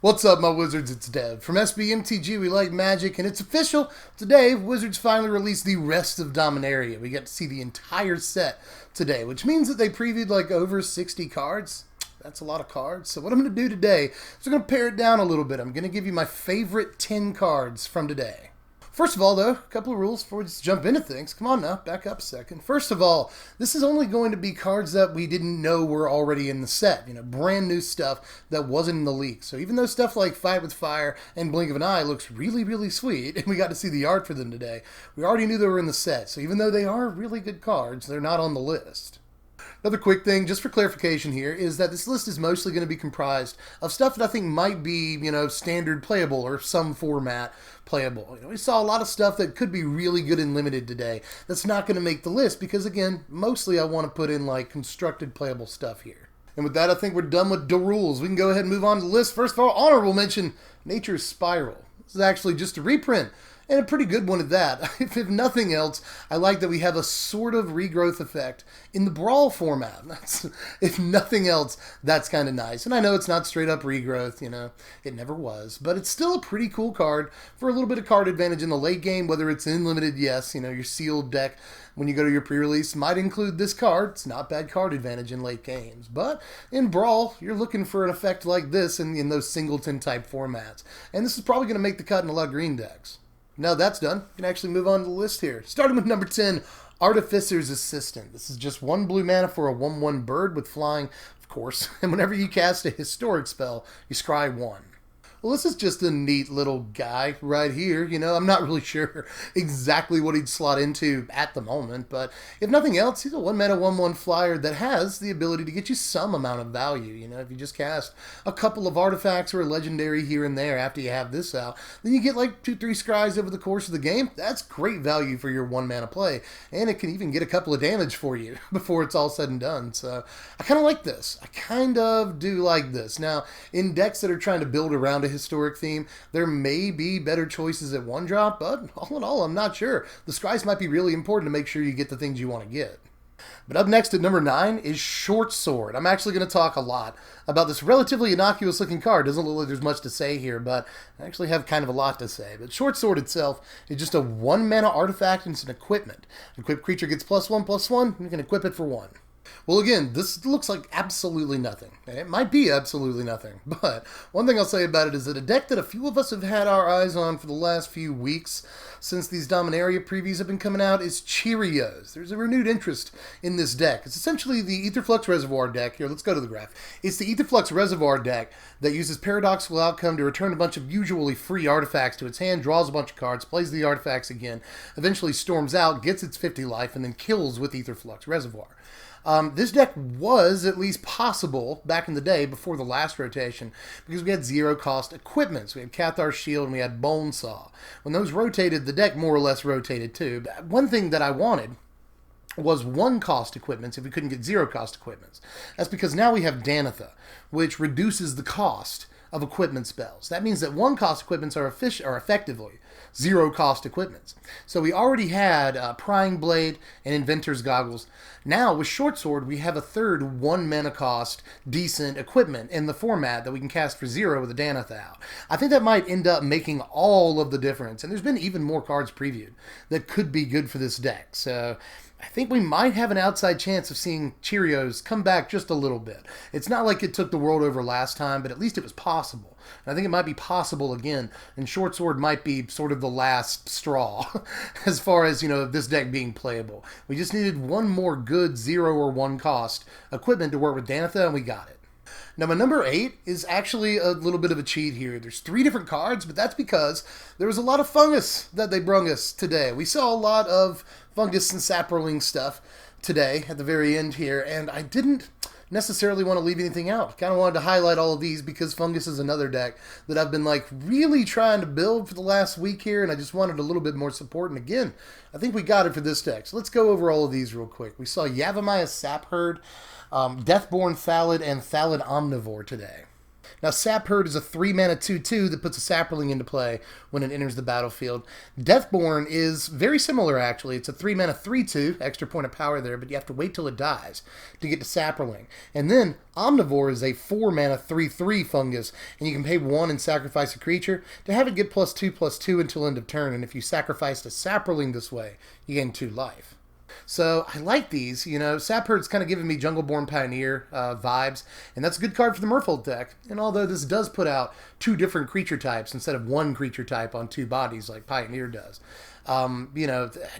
What's up, my wizards? It's Dev. From Mtg, we like magic, and it's official. Today, Wizards finally released the rest of Dominaria. We get to see the entire set today, which means that they previewed like over 60 cards. That's a lot of cards. So what I'm going to do today is I'm going to pare it down a little bit. I'm going to give you my favorite 10 cards from today. First of all, though, a couple of rules before we just jump into things. Come on now, back up a second. First of all, this is only going to be cards that we didn't know were already in the set. You know, brand new stuff that wasn't in the leak. So even though stuff like Fight with Fire and Blink of an Eye looks really, really sweet, and we got to see the art for them today, we already knew they were in the set. So even though they are really good cards, they're not on the list. Another quick thing, just for clarification here, is that this list is mostly going to be comprised of stuff that I think might be, standard playable or some format playable. We saw a lot of stuff that could be really good and limited today that's not going to make the list because, again, mostly I want to put in, constructed playable stuff here. And with that, I think we're done with the rules. We can go ahead and move on to the list. First of all, honorable mention, Nature's Spiral. This is actually just a reprint. And a pretty good one at that. If nothing else, I like that we have a sort of regrowth effect in the Brawl format. If nothing else, that's kind of nice. And I know it's not straight up regrowth, it never was. But it's still a pretty cool card for a little bit of card advantage in the late game, whether it's in limited, yes, your sealed deck when you go to your pre-release might include this card. It's not bad card advantage in late games. But in Brawl, you're looking for an effect like this in those singleton type formats. And this is probably going to make the cut in a lot of green decks. Now that's done, we can actually move on to the list here. Starting with number 10, Artificers Assistant. This is just 1 blue mana for a 1/1 bird with flying, of course. And whenever you cast a historic spell, you scry 1. Well, this is just a neat little guy right here. I'm not really sure exactly what he'd slot into at the moment, but if nothing else, he's a 1 mana 1/1 flyer that has the ability to get you some amount of value. If you just cast a couple of artifacts or a legendary here and there after you have this out, then you get like 2-3 scries over the course of the game. That's great value for your 1 mana play, and it can even get a couple of damage for you before it's all said and done. So I kind of like this. I kind of do like this. Now, in decks that are trying to build around a historic theme, there may be better choices at 1-drop, but all in all, I'm not sure. The scries might be really important to make sure you get the things you want to get. But up next at number 9 is Short Sword. I'm actually going to talk a lot about this relatively innocuous looking card. Doesn't look like there's much to say here, but I actually have kind of a lot to say. But Short Sword itself is just a 1 mana artifact and it's an equipment. Equipped creature gets +1/+1, you can equip it for 1. Well, again, this looks like absolutely nothing. It might be absolutely nothing, but one thing I'll say about it is that a deck that a few of us have had our eyes on for the last few weeks since these Dominaria previews have been coming out is Cheerios. There's a renewed interest in this deck. It's essentially the Aetherflux Reservoir deck. Here, let's go to the graph. It's the Aetherflux Reservoir deck that uses Paradoxical Outcome to return a bunch of usually free artifacts to its hand, draws a bunch of cards, plays the artifacts again, eventually storms out, gets its 50 life, and then kills with Aetherflux Reservoir. This deck was at least possible back in the day before the last rotation because we had 0-cost equipments. We had Cathar's Shield and we had Bonesaw. When those rotated, the deck more or less rotated too. But one thing that I wanted was 1-cost equipments if we couldn't get 0-cost equipments. That's because now we have Danitha, which reduces the cost of equipment spells. That means that 1-cost equipments are effectively 0-cost equipments. So we already had Prying Blade and Inventor's Goggles. Now with Short Sword, we have a third 1 mana cost decent equipment in the format that we can cast for 0 with a Danitha out. I think that might end up making all of the difference. And there's been even more cards previewed that could be good for this deck. So I think we might have an outside chance of seeing Cheerios come back just a little bit. It's not like it took the world over last time, but at least it was possible. And I think it might be possible again, and Short Sword might be sort of the last straw as far as, this deck being playable. We just needed one more good 0 or 1 cost equipment to work with Danitha, and we got it. Now, my number 8 is actually a little bit of a cheat here. There's 3 different cards, but that's because there was a lot of Fungus that they brung us today. We saw a lot of Fungus and Saproling stuff today at the very end here, and I didn't necessarily want to leave anything out. Kind of wanted to highlight all of these because Fungus is another deck that I've been really trying to build for the last week here, and I just wanted a little bit more support. And again, I think we got it for this deck. So let's go over all of these real quick. We saw Yavimaya Sapherd, Deathborn Thallid, and Thallid Omnivore today. Now, Sap Herd is a 3-mana 2/2 that puts a Saproling into play when it enters the battlefield. Deathborn is very similar, actually. It's a 3-mana 3/2, extra point of power there, but you have to wait till it dies to get to Saproling. And then Omnivore is a 4-mana 3/3 fungus, and you can pay 1 and sacrifice a creature to have it get +2/+2 until end of turn, and if you sacrificed a Saproling this way, you gain 2 life. So I like these, Sap Herd's kind of giving me Jungleborn Pioneer vibes, and that's a good card for the Merfolk deck. And although this does put out 2 different creature types instead of 1 creature type on 2 bodies like Pioneer does, I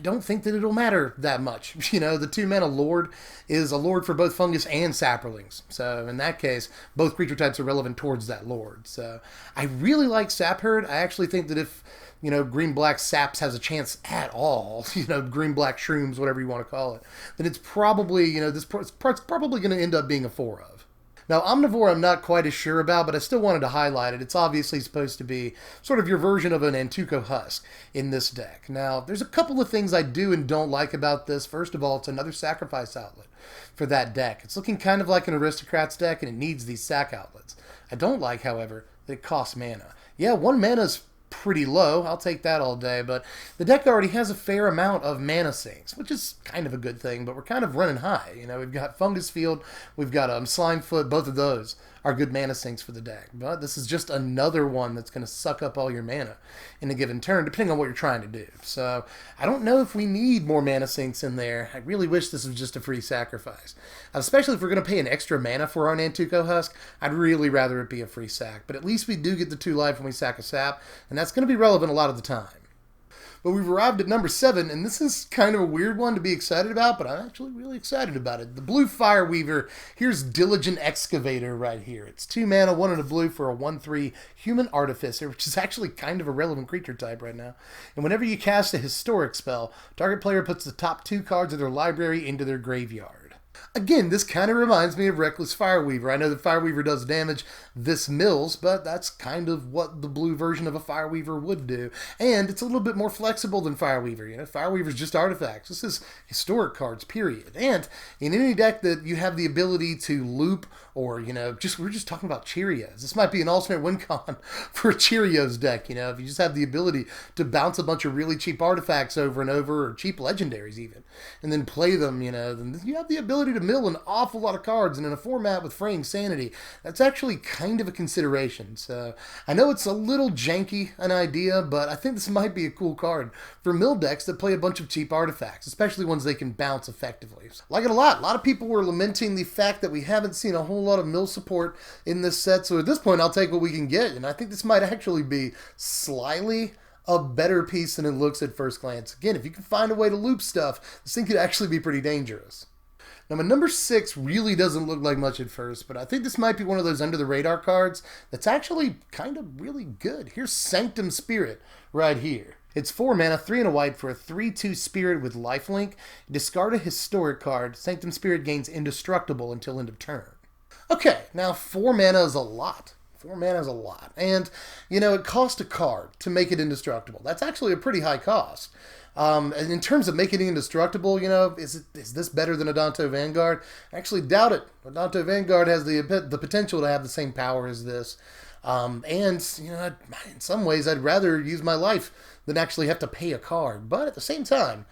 don't think that it'll matter that much. The 2-mana Lord is a Lord for both Fungus and Saprolings. So in that case, both creature types are relevant towards that Lord. So I really like Sap Herd. I actually think that if green-black Saps has a chance at all, green-black Shrooms, whatever you want to call it, then it's probably, this part's probably going to end up being a 4 of. Now, Omnivore I'm not quite as sure about, but I still wanted to highlight it. It's obviously supposed to be sort of your version of an Antuco Husk in this deck. Now, there's a couple of things I do and don't like about this. First of all, it's another sacrifice outlet for that deck. It's looking kind of like an Aristocrats deck, and it needs these sack outlets. I don't like, however, that it costs mana. Yeah, 1 mana's pretty low. I'll take that all day, but the deck already has a fair amount of mana sinks, which is kind of a good thing, but we're kind of running high. We've got Fungus Field, we've got Slimefoot, both of those are good mana sinks for the deck, but this is just another one that's going to suck up all your mana in a given turn, depending on what you're trying to do. So I don't know if we need more mana sinks in there. I really wish this was just a free sacrifice, especially if we're going to pay an extra mana for our Nantuko Husk. I'd really rather it be a free sack, but at least we do get the 2 life when we sack a sap, and that's going to be relevant a lot of the time. But we've arrived at number 7, and this is kind of a weird one to be excited about, but I'm actually really excited about it. The Blue Fire Weaver. Here's Diligent Excavator right here. It's 2 mana, 1 and a blue for a 1/3 Human Artificer, which is actually kind of a relevant creature type right now. And whenever you cast a historic spell, target player puts the top 2 cards of their library into their graveyard. Again, this kind of reminds me of Reckless Fireweaver. I know that Fireweaver does damage, this mills, but that's kind of what the blue version of a Fireweaver would do. And it's a little bit more flexible than Fireweaver. Fireweaver's just artifacts. This is historic cards, period. And in any deck that you have the ability to loop, or, we're just talking about Cheerios. This might be an alternate win con for a Cheerios deck, if you just have the ability to bounce a bunch of really cheap artifacts over and over, or cheap legendaries even, and then play them, then you have the ability to mill an awful lot of cards, and in a format with Fraying Sanity, that's actually kind of a consideration. So I know it's a little janky an idea, but I think this might be a cool card for mill decks that play a bunch of cheap artifacts, especially ones they can bounce effectively. Like it a lot. A lot of people were lamenting the fact that we haven't seen a whole lot of mill support in this set, so at this point I'll take what we can get, and I think this might actually be slightly a better piece than it looks at first glance. Again, if you can find a way to loop stuff, this thing could actually be pretty dangerous. Now, my number 6 really doesn't look like much at first, but I think this might be one of those under-the-radar cards that's actually kind of really good. Here's Sanctum Spirit right here. It's 4 mana, 3 and a white for a 3/2 Spirit with lifelink. Discard a historic card. Sanctum Spirit gains indestructible until end of turn. Okay, now 4 mana is a lot. 4 mana is a lot. And, it cost a card to make it indestructible. That's actually a pretty high cost. And in terms of making it indestructible, is this better than Adanto Vanguard? I actually doubt it. Adanto Vanguard has the potential to have the same power as this. And, in some ways, I'd rather use my life than actually have to pay a card. But at the same time,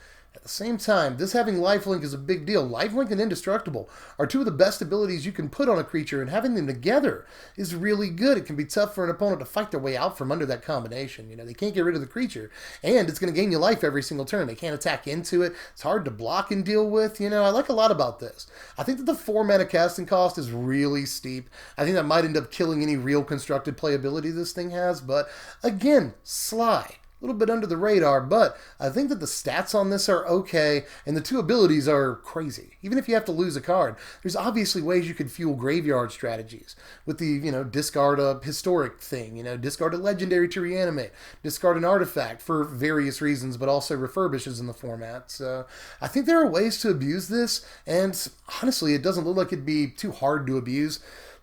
this having lifelink is a big deal. Lifelink and Indestructible are 2 of the best abilities you can put on a creature, and having them together is really good. It can be tough for an opponent to fight their way out from under that combination. They can't get rid of the creature, and it's going to gain you life every single turn. They can't attack into it. It's hard to block and deal with. I like a lot about this. I think that the 4 mana casting cost is really steep. I think that might end up killing any real constructed playability this thing has, but again, sly. A little bit under the radar, but I think that the stats on this are okay, and the 2 abilities are crazy. Even if you have to lose a card, there's obviously ways you could fuel graveyard strategies with the, discard a historic thing, discard a legendary to reanimate, discard an artifact for various reasons, but also refurbishes in the format. So I think there are ways to abuse this, and honestly, it doesn't look like it'd be too hard to abuse.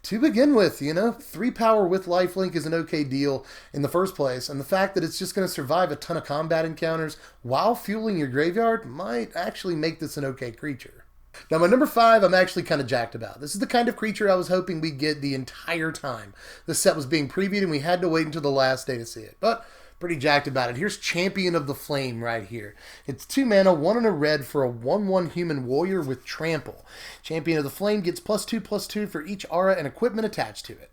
To begin with, 3 power with lifelink is an okay deal in the first place, and the fact that it's just going to survive a ton of combat encounters while fueling your graveyard might actually make this an okay creature. Now, my number 5, I'm actually kind of jacked about. This is the kind of creature I was hoping we'd get the entire time the set was being previewed, and we had to wait until the last day to see it. But pretty jacked about it. Here's Champion of the Flame right here. It's 2 mana, 1 and a red for a 1/1 human warrior with trample. Champion of the Flame gets +2/+2 for each aura and equipment attached to it.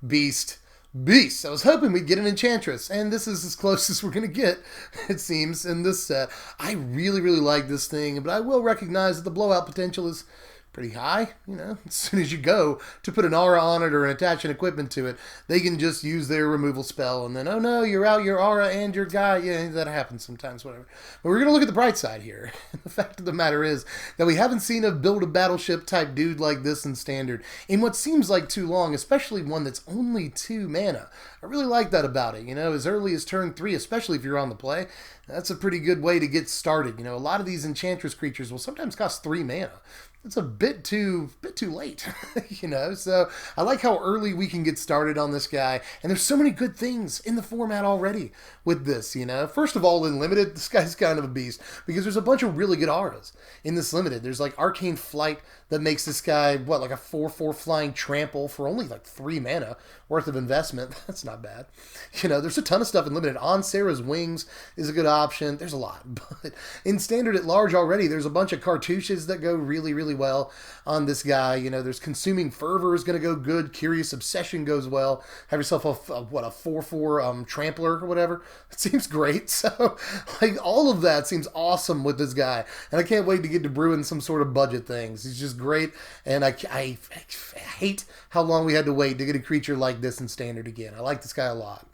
Beast. Beast. I was hoping we'd get an Enchantress, and this is as close as we're going to get, it seems, in this set. I really, really like this thing, but I will recognize that the blowout potential is pretty high. You know, as soon as you go to put an aura on it or attach an equipment to it, they can just use their removal spell, and then, oh no, you're out your aura and your guy. Yeah, that happens sometimes, whatever. But we're going to look at the bright side here. The fact of the matter is that we haven't seen a build a battleship type dude like this in Standard in what seems like too long, especially one that's only 2 mana. I really like that about it. You know, as early as turn 3, especially if you're on the play, that's a pretty good way to get started. You know, a lot of these Enchantress creatures will sometimes cost 3 mana. It's a bit too late, you know, so I like how early we can get started on this guy, and there's so many good things in the format already with this, you know. First of all, in Limited, this guy's kind of a beast, because there's a bunch of really good auras in this Limited. There's like Arcane Flight that makes this guy, what, like a 4/4 flying trample for only like 3 mana worth of investment. That's not bad. You know, there's a ton of stuff in Limited. On Sarah's Wings is a good option. There's a lot, but in Standard at large already, there's a bunch of cartouches that go really, really well on this guy. You know, there's Consuming Fervor is going to go good. Curious Obsession goes well. Have yourself a 4/4 trampler or whatever. It seems great. So, like, all of that seems awesome with this guy, and I can't wait to get to brewing some sort of budget things. He's just great, and I hate how long we had to wait to get a creature like this in Standard again. I like this guy a lot.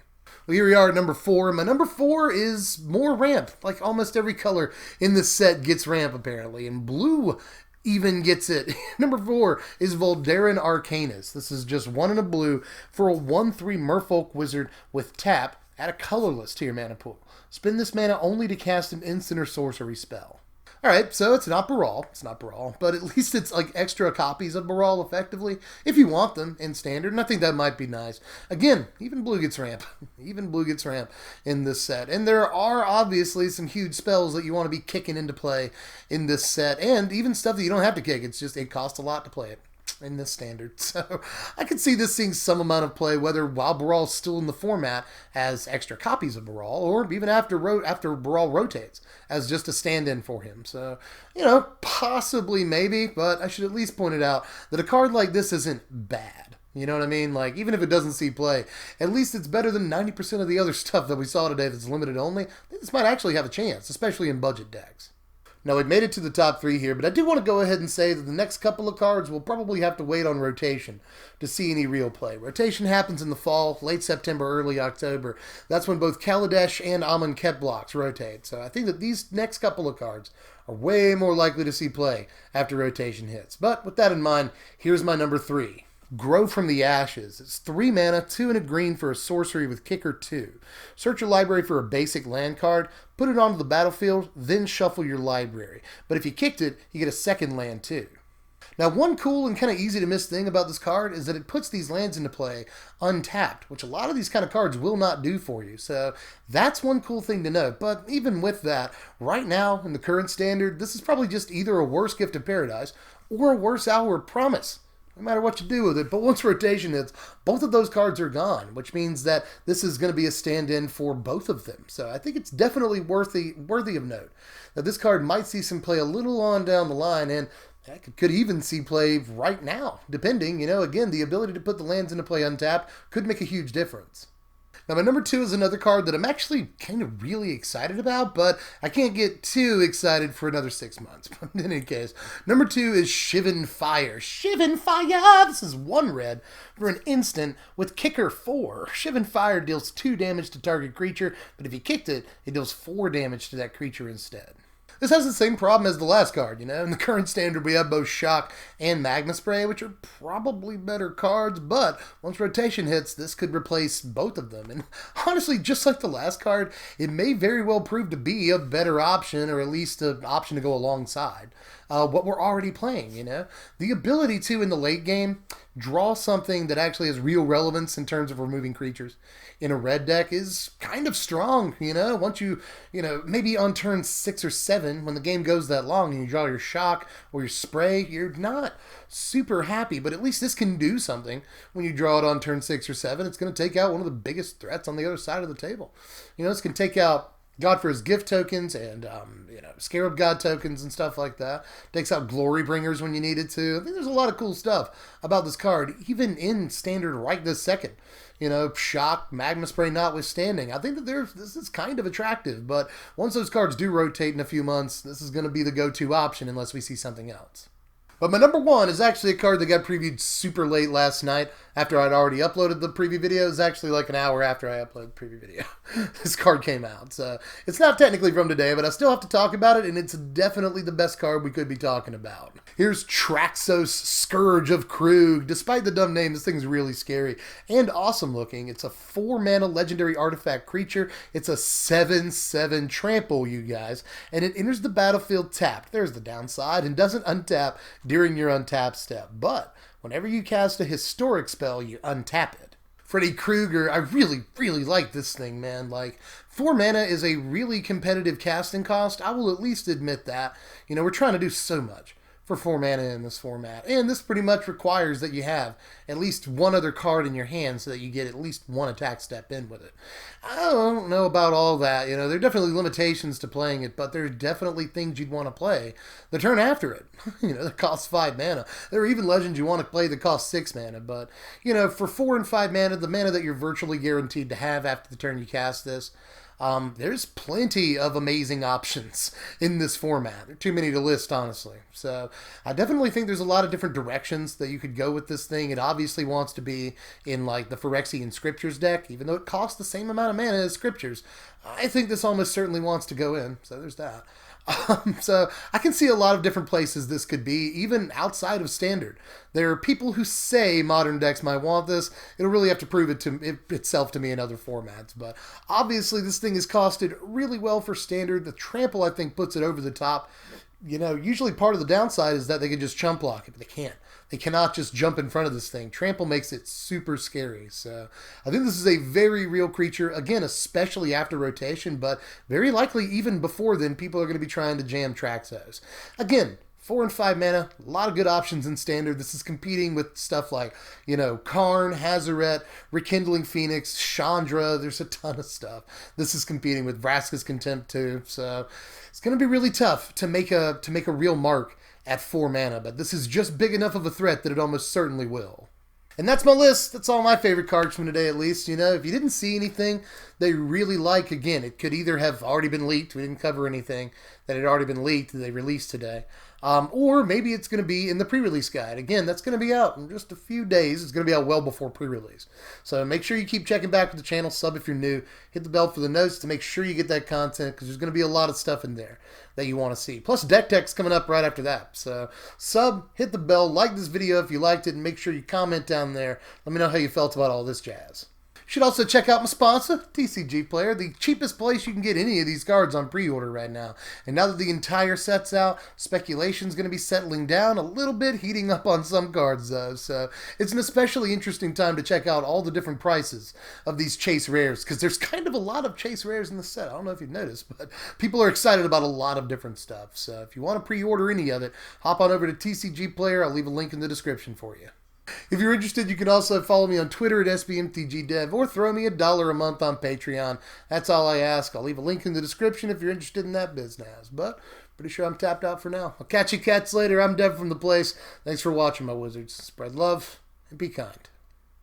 Well, here we are at number 4. My number 4 is more ramp. Like almost every color in this set gets ramp, apparently, and blue even gets it. Number 4 is Darren Arcana. This is just 1 in a blue for a 1/3 Merfolk Wizard with tap. Add a colorless to your mana pool. Spend this mana only to cast an instant or sorcery spell. Alright, so it's not Baral. It's not Baral, but at least it's like extra copies of Baral effectively, if you want them in Standard, and I think that might be nice. Again, even blue gets ramp. Even blue gets ramp in this set. And there are obviously some huge spells that you want to be kicking into play in this set, and even stuff that you don't have to kick. It's just, it costs a lot to play it in this Standard. So I could see this seeing some amount of play, whether while Baral's still in the format as extra copies of Baral, or even after Baral rotates as just a stand-in for him. So, you know, possibly, maybe, but I should at least point it out that a card like this isn't bad. You know what I mean? Like, even if it doesn't see play, at least it's better than 90% of the other stuff that we saw today that's limited only. This might actually have a chance, especially in budget decks. Now, we've made it to the top 3 here, but I do want to go ahead and say that the next couple of cards will probably have to wait on rotation to see any real play. Rotation happens in the fall, late September, early October. That's when both Kaladesh and Amonkhet blocks rotate. So I think that these next couple of cards are way more likely to see play after rotation hits. But with that in mind, here's my number 3. Grow from the Ashes. It's 3 mana, 2 and a green for a sorcery with Kicker 2. Search your library for a basic land card, put it onto the battlefield, then shuffle your library. But if you kicked it, you get a second land too. Now, one cool and kind of easy to miss thing about this card is that it puts these lands into play untapped, which a lot of these kind of cards will not do for you. So that's one cool thing to note. But even with that, right now in the current Standard, this is probably just either a worse Gift of Paradise or a worse Hour of Promise, no matter what you do with it. But once rotation hits, both of those cards are gone, which means that this is going to be a stand-in for both of them. So I think it's definitely worthy of note that this card might see some play a little on down the line, and could even see play right now, depending. You know, again, the ability to put the lands into play untapped could make a huge difference. Now, my number 2 is another card that I'm actually kind of really excited about, but I can't get too excited for another 6 months. But in any case, number 2 is Shivan Fire. Shivan Fire! This is 1 red for an instant with Kicker 4. Shivan Fire deals 2 damage to target creature, but if you kicked it, it deals 4 damage to that creature instead. This has the same problem as the last card, you know. In the current Standard, we have both Shock and Magma Spray, which are probably better cards, but once rotation hits, this could replace both of them. And honestly, just like the last card, it may very well prove to be a better option, or at least an option to go alongside what we're already playing, you know. The ability to, in the late game, draw something that actually has real relevance in terms of removing creatures in a red deck is kind of strong, you know? Once maybe on turn 6 or 7, when the game goes that long and you draw your shock or your spray, you're not super happy, but at least this can do something. When you draw it on turn 6 or 7, it's going to take out one of the biggest threats on the other side of the table. You know, this can take out God for his gift tokens and, Scarab God tokens and stuff like that. Takes out Glory Bringers when you need it to. I think there's a lot of cool stuff about this card, even in Standard right this second. You know, Shock, Magma Spray notwithstanding. I think that this is kind of attractive, but once those cards do rotate in a few months, this is going to be the go-to option unless we see something else. But my number one is actually a card that got previewed super late last night after I'd already uploaded the preview video. It was actually like an hour after I uploaded the preview video. This card came out. So it's not technically from today, but I still have to talk about it, and it's definitely the best card we could be talking about. Here's Traxos Scourge of Crew. Despite the dumb name, this thing's really scary and awesome looking. It's a 4-mana legendary artifact creature. It's a 7/7 trample, you guys, and it enters the battlefield tapped. There's the downside, and doesn't untap during your untap step. But whenever you cast a historic spell, you untap it. Freddy Krueger, I really, really like this thing, man. Like, 4 mana is a really competitive casting cost. I will at least admit that. You know, we're trying to do so much for 4 mana in this format. And this pretty much requires that you have at least one other card in your hand so that you get at least one attack step in with it. I don't know about all that. You know, there are definitely limitations to playing it, but there's definitely things you'd want to play the turn after it. You know, that costs 5 mana. There are even legends you want to play that cost 6 mana, but, you know, for 4 and 5 mana, the mana that you're virtually guaranteed to have after the turn you cast this, there's plenty of amazing options in this format. There are too many to list, honestly. So I definitely think there's a lot of different directions that you could go with this thing. It obviously wants to be in like the Phyrexian Scriptures deck, even though it costs the same amount of mana as Scriptures. I think this almost certainly wants to go in, so there's that. So I can see a lot of different places this could be, even outside of Standard. There are people who say modern decks might want this. It'll really have to prove itself to me in other formats. But obviously this thing is costed really well for Standard. The trample, I think, puts it over the top. You know, usually part of the downside is that they can just chump block it, but they can't. They cannot just jump in front of this thing. Trample makes it super scary. So I think this is a very real creature. Again, especially after rotation, but very likely even before then, people are going to be trying to jam Traxos. Again, 4 and 5 mana, a lot of good options in Standard. This is competing with stuff like, you know, Karn, Hazaret, Rekindling Phoenix, Chandra. There's a ton of stuff. This is competing with Vraska's Contempt too. So it's going to be really tough to make a real mark at 4 mana, but this is just big enough of a threat that it almost certainly will. And that's my list. That's all my favorite cards from today, at least. You know, if you didn't see anything they really like, again, it could either have already been leaked. We didn't cover anything that had already been leaked that they released today. Or maybe it's going to be in the pre-release guide. Again, that's going to be out in just a few days. It's going to be out well before pre-release. So make sure you keep checking back with the channel. Sub if you're new. Hit the bell for the notes to make sure you get that content, because there's going to be a lot of stuff in there that you want to see. Plus Deck Techs coming up right after that. So sub, hit the bell, like this video if you liked it, and make sure you comment down there. Let me know how you felt about all this jazz. You should also check out my sponsor, TCG Player, the cheapest place you can get any of these cards on pre-order right now. And now that the entire set's out, speculation's going to be settling down a little bit, heating up on some cards though. So it's an especially interesting time to check out all the different prices of these chase rares, because there's kind of a lot of chase rares in the set. I don't know if you've noticed, but people are excited about a lot of different stuff. So if you want to pre-order any of it, hop on over to TCG Player. I'll leave a link in the description for you. If you're interested, you can also follow me on Twitter at SBMTGDev, or throw me $1 a month on Patreon. That's all I ask. I'll leave a link in the description if you're interested in that business. But pretty sure I'm tapped out for now. I'll catch you cats later. I'm Dev from The Place. Thanks for watching, my wizards. Spread love and be kind.